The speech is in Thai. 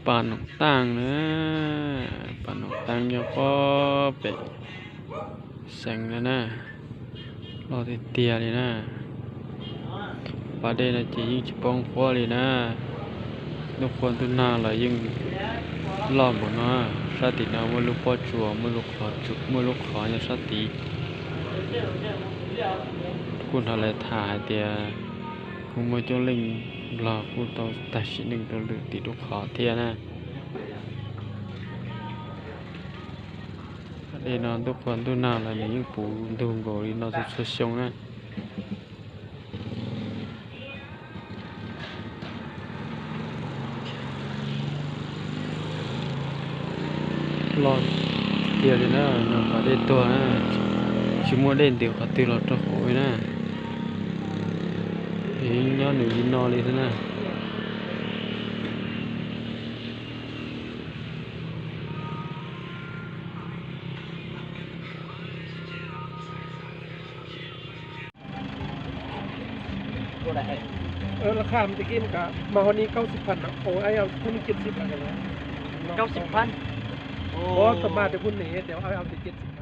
ปานนกต่างนะปานนกต่างยังก็เป็ดแสงนะนะรอเตี้ยเลยนะประเด็นนะจียิ่งจะป้องฟ้าเลยนะทุกคนทุกหน้าเลยยิ่งล้อมหมดนะสตินะมือลูกพ่อจัวมือลูกขอจุมือลูกขอเนี่ยสติคุณอะไรถ่ายเตียคุณมือจงเล่งรอคุณต้องตัดชิ้นหนึ่งตัวหรือติดลูกขอเทียนะเอ็นอนทุกคนทุกหน้าเลยยิ่งปูดูโกลีนอนสุดๆชงนะรอเดียวเลยนะนอนประเด็นตัวนะชิมัวเล่นเดี๋ยวอัดตีหลอดตัวโอยนะยิงย้อนหนึ่งยิงนอนเลยซะนะราคามันจะกินกับมาวันนี้90,000นะโอ้ไอ้เอาคุณ70,000กันนะ 90,000โอ้สมมาแต่คุณหนีเดี๋ยวเอาที่70